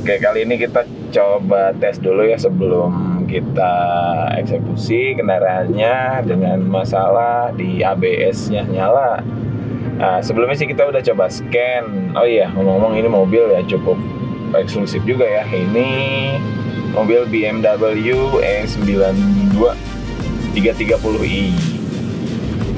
Oke, kali ini kita coba tes dulu ya sebelum kita eksekusi kendaraannya dengan masalah di ABS-nya nyala. Nah, sebelumnya sih kita udah coba scan. Oh iya, ngomong-ngomong ini mobil ya cukup eksklusif juga ya. Ini mobil BMW E92 330i.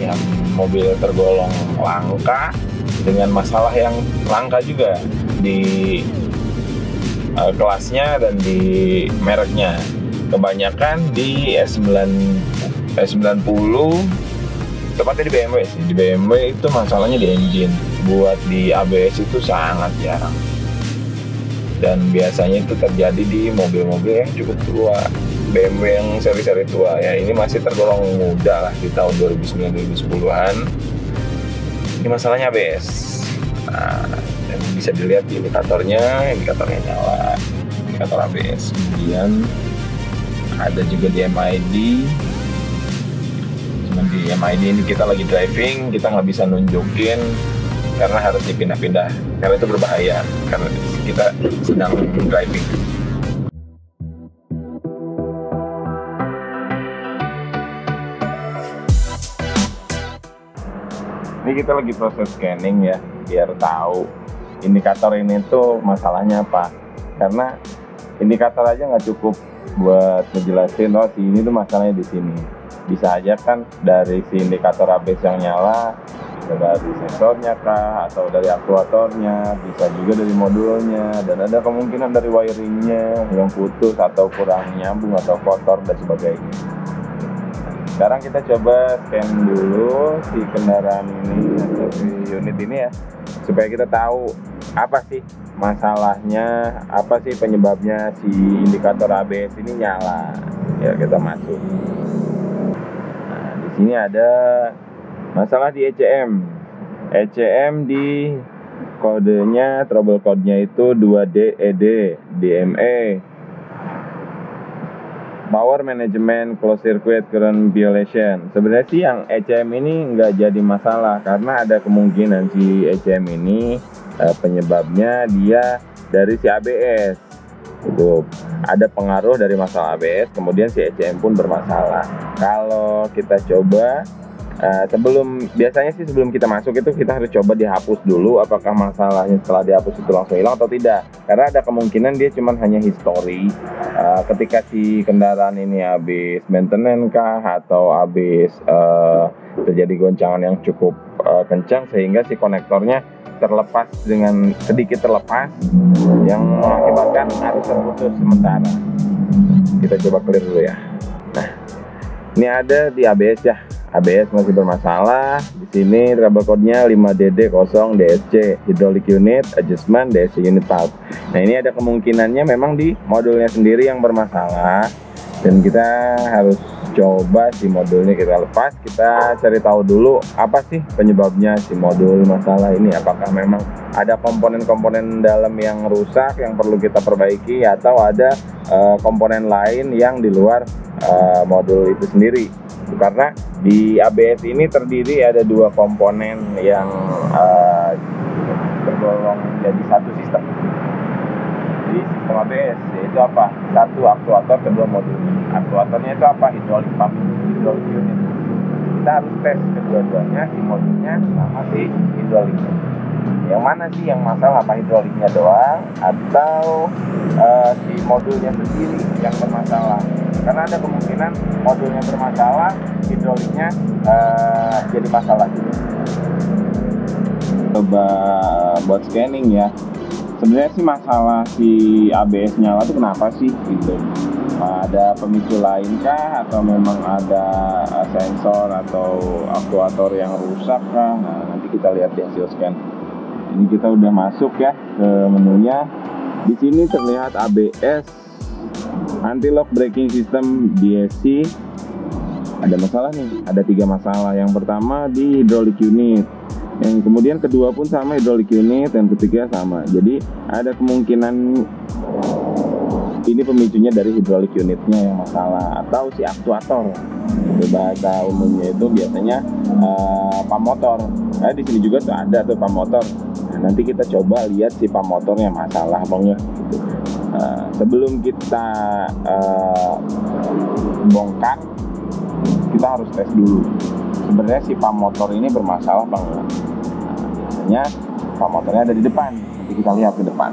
Yang mobil tergolong langka dengan masalah yang langka juga di kelasnya dan di mereknya. Kebanyakan di S90, tepatnya di BMW sih. Di BMW itu masalahnya di engine. Buat di ABS itu sangat jarang. Dan biasanya itu terjadi di mobil-mobil yang cukup tua, BMW yang seri-seri tua ya. Ini masih tergolong muda lah di tahun 2009-2010an. Ini masalahnya ABS. Nah, dan bisa dilihat di indikatornya nyala, indikator ABS. Kemudian ada juga di MID. Cuman di MID ini kita lagi driving, kita nggak bisa nunjukin karena harus dipindah-pindah, karena itu berbahaya karena kita sedang driving. Ini kita lagi proses scanning ya, biar tahu indikator ini tuh masalahnya apa. Karena indikator aja nggak cukup buat ngejelasin, oh si ini tuh masalahnya di sini. Bisa aja kan dari si indikator ABS yang nyala, bisa dari sensornya kah, atau dari aktuatornya, bisa juga dari modulnya, dan ada kemungkinan dari wiringnya yang putus atau kurang nyambung atau kotor dan sebagainya. Sekarang kita coba scan dulu si kendaraan ini atau si unit ini ya, supaya kita tahu apa sih masalahnya, apa sih penyebabnya si indikator ABS ini nyala. Ya, kita masuk. Nah, di sini ada masalah di ECM. ECM di kodenya, trouble code-nya itu 2DED DME. Power Management Closed Circuit Current Violation. Sebenarnya sih yang ECM ini nggak jadi masalah, karena ada kemungkinan si ECM ini penyebabnya dia dari si ABS. Itu ada pengaruh dari masalah ABS, kemudian si ECM pun bermasalah. Kalau kita coba biasanya sih sebelum kita masuk itu kita harus coba dihapus dulu apakah masalahnya setelah dihapus itu langsung hilang atau tidak, karena ada kemungkinan dia cuma hanya history ketika si kendaraan ini habis maintenance kah atau habis terjadi goncangan yang cukup kencang sehingga si konektornya terlepas dengan sedikit terlepas yang mengakibatkan arus terputus sementara. Kita coba clear dulu ya. Nah, ini ada di ABS ya. ABS masih bermasalah. Di sini trouble code-nya 5DD0DSC, hydraulic unit adjustment DSC unit valve. Nah, ini ada kemungkinannya memang di modulnya sendiri yang bermasalah, dan kita harus coba si modulnya kita lepas. Kita cari tahu dulu apa sih penyebabnya si modul masalah ini. Apakah memang ada komponen-komponen dalam yang rusak yang perlu kita perbaiki, atau ada komponen lain yang di luar modul itu sendiri. Karena di ABS ini terdiri ada dua komponen yang tergolong jadi satu sistem. Jadi sistem ABS yaitu apa? Satu aktuator, kedua modul. Aktuatornya itu apa? Hydraulic pump, hydraulic unit. Kita harus tes kedua-duanya, si modulnya sama si hydraulicnya. Yang mana sih yang masalah, apa hidroliknya doang atau si modulnya sendiri yang bermasalah? Karena ada kemungkinan modulnya bermasalah, hidroliknya jadi masalah juga. Coba buat scanning ya. Sebenarnya sih masalah si ABS nyala itu kenapa sih gitu? Ada pemicu lain kah, atau memang ada sensor atau aktuator yang rusak kah? Nah, nanti kita lihat di hasil scan. Ini kita udah masuk ya ke menunya. Di sini terlihat ABS, anti-lock braking system DSC. Ada masalah nih, ada 3 masalah. Yang pertama di hydraulic unit, yang kemudian kedua pun sama hydraulic unit, dan ketiga sama. Jadi ada kemungkinan ini pemicunya dari hydraulic unitnya yang masalah, atau si aktuator. Bahasa umumnya itu biasanya pump motor. Nah, di sini juga tuh ada tuh pump motor. Nah, nanti kita coba lihat si pump motornya masalah apa enggak gitu. sebelum kita bongkar, kita harus tes dulu sebenarnya si pump motor ini bermasalah apa enggak. Biasanya pump motornya ada di depan, nanti kita lihat ke depan.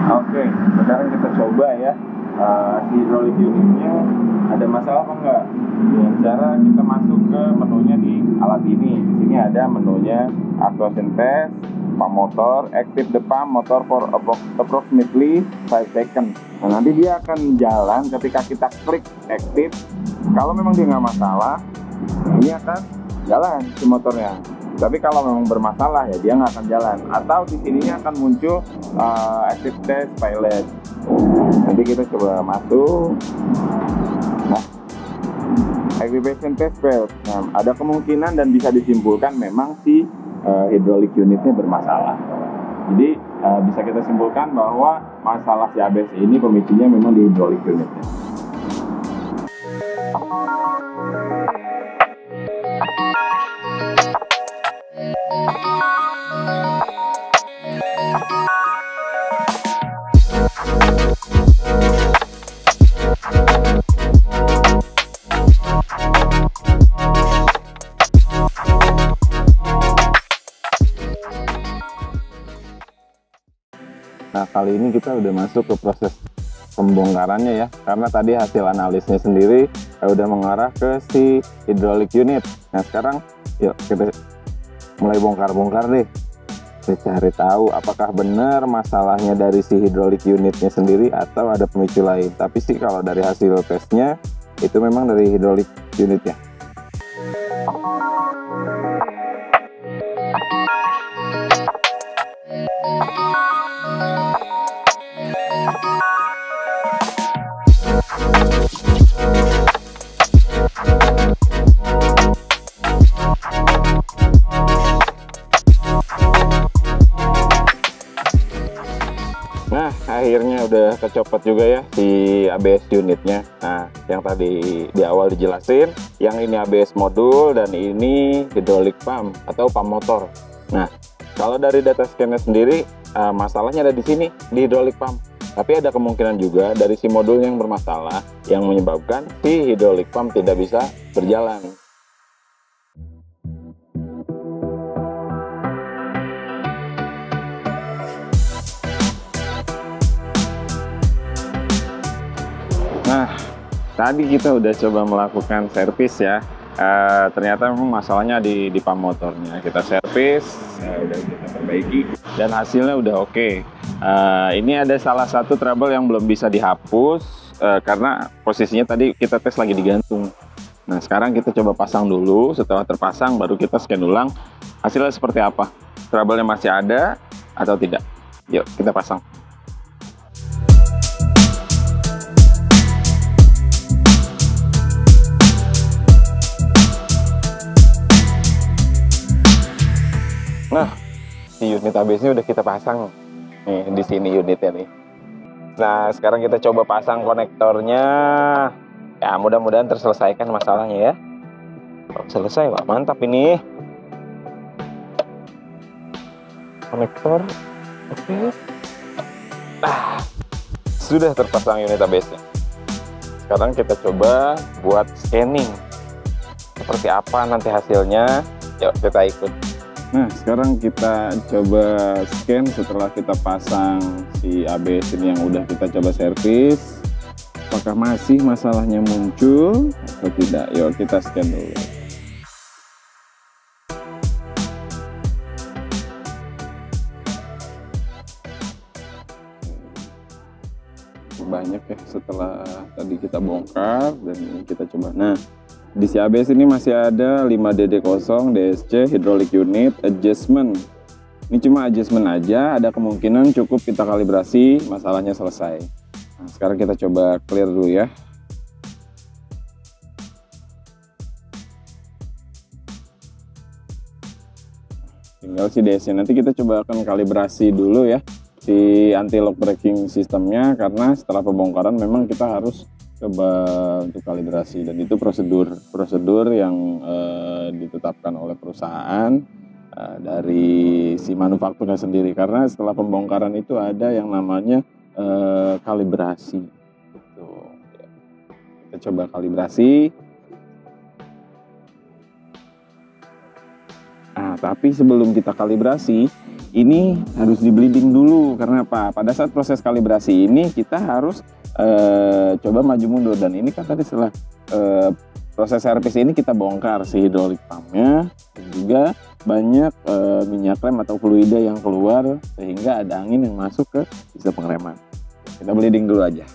Oke, sekarang kita coba ya si hydraulic unitnya ada masalah apa enggak, dengan cara kita masuk ke menunya di alat ini. Di sini ada menunya actuation test, pump motor, active the pump motor for approximately 5 seconds. Nah, nanti dia akan jalan ketika kita klik active. Kalau memang dia nggak masalah, ini akan jalan si motornya. Tapi kalau memang bermasalah ya dia nggak akan jalan. Atau di sininya akan muncul active test pilot. Nanti kita coba masuk. Nah, activation test failed. Nah, ada kemungkinan dan bisa disimpulkan memang si hydraulic unitnya bermasalah. Jadi bisa kita simpulkan bahwa masalah si ABS ini pemicunya memang di hydraulic unitnya. Nah, kali ini kita udah masuk ke proses pembongkarannya ya, karena tadi hasil analisnya sendiri udah mengarah ke si hydraulic unit. Nah, sekarang yuk kita mulai bongkar-bongkar deh. Kita cari tahu apakah benar masalahnya dari si hydraulic unitnya sendiri atau ada pemicu lain. Tapi sih kalau dari hasil tesnya itu memang dari hydraulic unitnya. Nah, akhirnya udah kecopot juga ya si ABS unitnya. Nah, yang tadi di awal dijelasin, yang ini ABS modul dan ini hydraulic pump atau pump motor. Nah, kalau dari data scan-nya sendiri, masalahnya ada di sini, di hydraulic pump. Tapi ada kemungkinan juga dari si modul yang bermasalah yang menyebabkan si hydraulic pump tidak bisa berjalan. Nah, tadi kita udah coba melakukan servis ya. Ternyata memang masalahnya di pump motornya. Kita servis, udah kita perbaiki dan hasilnya udah oke. Ini ada salah satu trouble yang belum bisa dihapus karena posisinya tadi kita tes lagi digantung. Nah, sekarang kita coba pasang dulu. Setelah terpasang baru kita scan ulang hasilnya seperti apa. Trouble-nya masih ada atau tidak. Yuk kita pasang. Nah, si unit ABS-nya udah kita pasang nih di sini unitnya nih. Nah, sekarang kita coba pasang konektornya. Ya, mudah-mudahan terselesaikan masalahnya ya. Selesai, Pak. Mantap ini. Konektor, oke. Sudah terpasang unit ABS-nya. Sekarang kita coba buat scanning. Seperti apa nanti hasilnya? Yuk kita ikut. Nah, sekarang kita coba scan setelah kita pasang si ABS ini yang udah kita coba servis. Apakah masih masalahnya muncul atau tidak? Yuk kita scan dulu. Banyak ya setelah tadi kita bongkar dan ini kita coba. Nah, di si ABS ini masih ada 5DD0 DSC hydraulic unit adjustment. Ini cuma adjustment aja, ada kemungkinan cukup kita kalibrasi, masalahnya selesai. Nah, sekarang kita coba clear dulu ya. Tinggal si DS-nya, nanti kita coba akan kalibrasi dulu ya si anti-lock braking sistemnya, karena setelah pembongkaran memang kita harus coba untuk kalibrasi, dan itu prosedur yang ditetapkan oleh perusahaan dari si manufakturnya sendiri, karena setelah pembongkaran itu ada yang namanya kalibrasi. Tuh, kita coba kalibrasi. Nah, tapi sebelum kita kalibrasi, ini harus di bleeding dulu. Karena apa? Pada saat proses kalibrasi ini kita harus coba maju mundur. Dan ini kan tadi setelah proses servis ini kita bongkar si hidrolik pumpnya, dan juga banyak minyak rem atau fluida yang keluar sehingga ada angin yang masuk ke sistem pengereman. Kita bleeding dulu aja.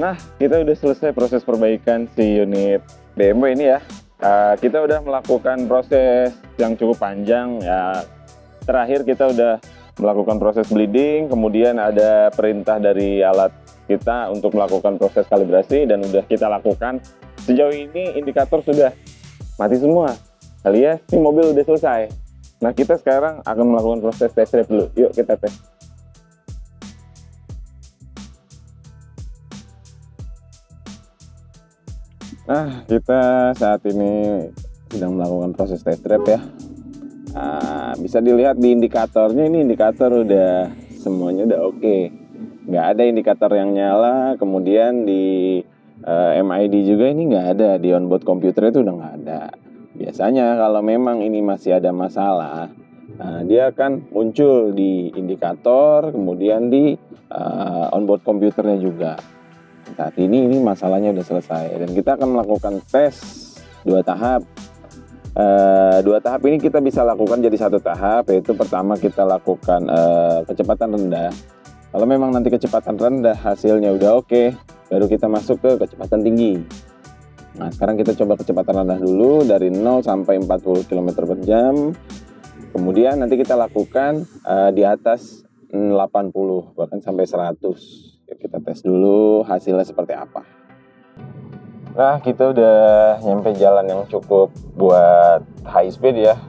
Nah, kita udah selesai proses perbaikan si unit BMW ini ya. Kita udah melakukan proses yang cukup panjang ya. Terakhir kita udah melakukan proses bleeding, kemudian ada perintah dari alat kita untuk melakukan proses kalibrasi dan udah kita lakukan. Sejauh ini indikator sudah mati semua. Alias ini mobil udah selesai. Nah, kita sekarang akan melakukan proses test drive dulu. Yuk kita tes. Nah, kita saat ini sedang melakukan proses test drive ya. Nah, bisa dilihat di indikatornya, ini indikator udah semuanya udah oke. Nggak ada indikator yang nyala, kemudian di MID juga ini nggak ada, di onboard komputer itu udah nggak ada. Biasanya kalau memang ini masih ada masalah, dia akan muncul di indikator, kemudian di onboard komputernya juga. Saat ini masalahnya udah selesai dan kita akan melakukan tes 2 tahap. 2 tahap ini kita bisa lakukan jadi 1 tahap, yaitu pertama kita lakukan kecepatan rendah. Kalau memang nanti kecepatan rendah hasilnya udah oke, baru kita masuk ke kecepatan tinggi. Nah, sekarang kita coba kecepatan rendah dulu dari 0 sampai 40 km per jam. Kemudian nanti kita lakukan di atas 80 bahkan sampai 100. Kita tes dulu hasilnya seperti apa. Nah, kita udah nyampe jalan yang cukup buat high speed ya,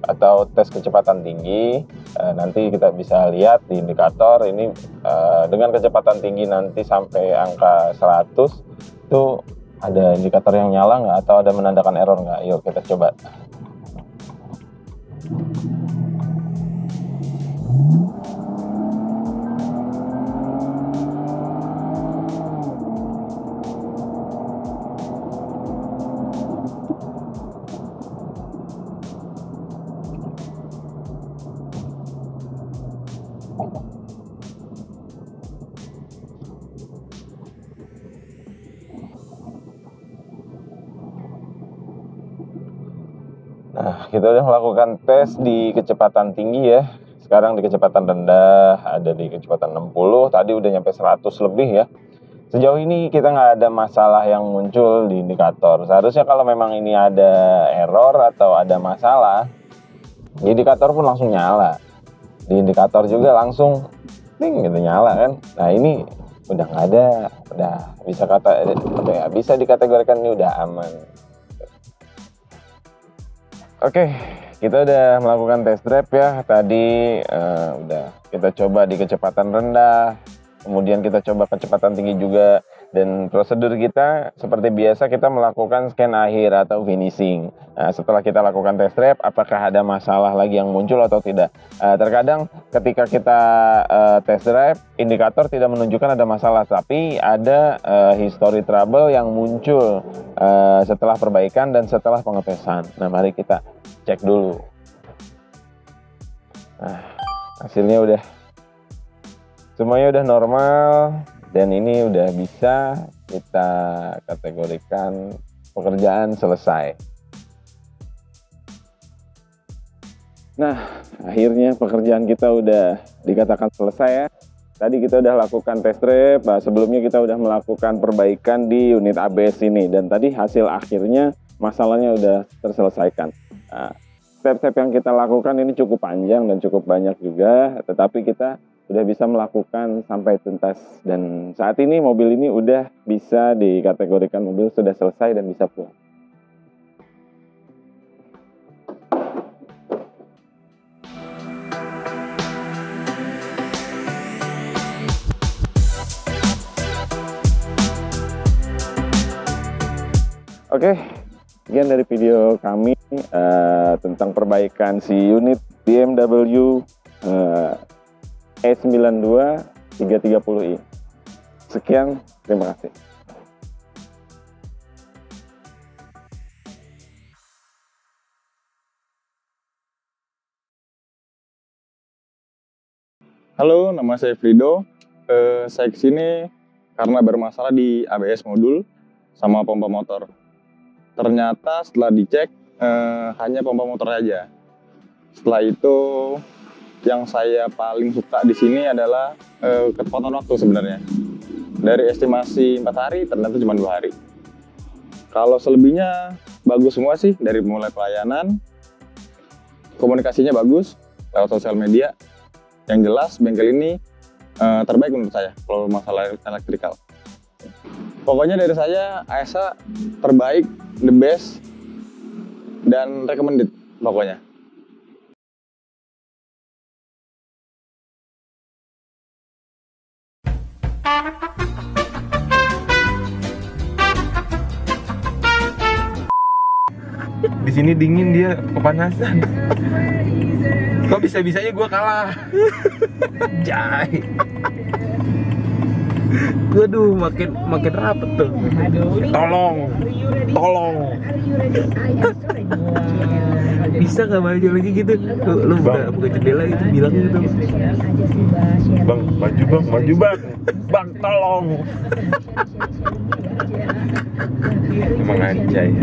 atau tes kecepatan tinggi. Nanti kita bisa lihat di indikator ini dengan kecepatan tinggi nanti sampai angka 100 itu ada indikator yang nyala nggak atau ada menandakan error nggak. Yuk kita coba. Nah, kita udah melakukan tes di kecepatan tinggi ya. Sekarang di kecepatan rendah, ada di kecepatan 60, tadi udah nyampe 100 lebih ya. Sejauh ini kita nggak ada masalah yang muncul di indikator. Seharusnya kalau memang ini ada error atau ada masalah, di indikator pun langsung nyala. Di indikator juga langsung ting gitu nyala kan. Nah, ini udah nggak ada, udah bisa dikategorikan ini udah aman. Oke, kita udah melakukan test drive ya. Tadi udah kita coba di kecepatan rendah, kemudian kita coba kecepatan tinggi juga. Dan prosedur kita seperti biasa kita melakukan scan akhir atau finishing. Nah, setelah kita lakukan test drive, apakah ada masalah lagi yang muncul atau tidak? Terkadang ketika kita test drive, indikator tidak menunjukkan ada masalah, tapi ada history trouble yang muncul setelah perbaikan dan setelah pengetesan. Nah, mari kita cek dulu. Nah, hasilnya udah semuanya udah normal. Dan ini udah bisa kita kategorikan pekerjaan selesai. Nah, akhirnya pekerjaan kita udah dikatakan selesai ya. Tadi kita udah lakukan test drive, sebelumnya kita udah melakukan perbaikan di unit ABS ini. Dan tadi hasil akhirnya masalahnya udah terselesaikan. Nah, step-step yang kita lakukan ini cukup panjang dan cukup banyak juga, tetapi kita udah bisa melakukan sampai tuntas dan saat ini mobil ini udah bisa dikategorikan mobil sudah selesai dan bisa pulang. Oke, sekian dari video kami tentang perbaikan si unit BMW E92 330i. Sekian, terima kasih. Halo, nama saya Frido. Saya kesini karena bermasalah di ABS modul sama pompa motor. Ternyata setelah dicek hanya pompa motor aja. Setelah itu yang saya paling suka di sini adalah ketepatan waktu sebenarnya. Dari estimasi 4 hari ternyata cuma 2 hari. Kalau selebihnya bagus semua sih, dari mulai pelayanan, komunikasinya bagus lewat sosial media. Yang jelas bengkel ini terbaik menurut saya kalau masalah elektrikal. Pokoknya dari saya ASA terbaik, the best, dan recommended pokoknya. Di sini dingin, dia kepanasan. Kok bisa-bisanya gue kalah? Jai. Waduh, makin rapet tuh. Tolong. Bisa nggak maju lagi gitu? Lu buka jendela gitu, bilang gitu. Bang, maju bang. Bang, tolong. Emang anjay.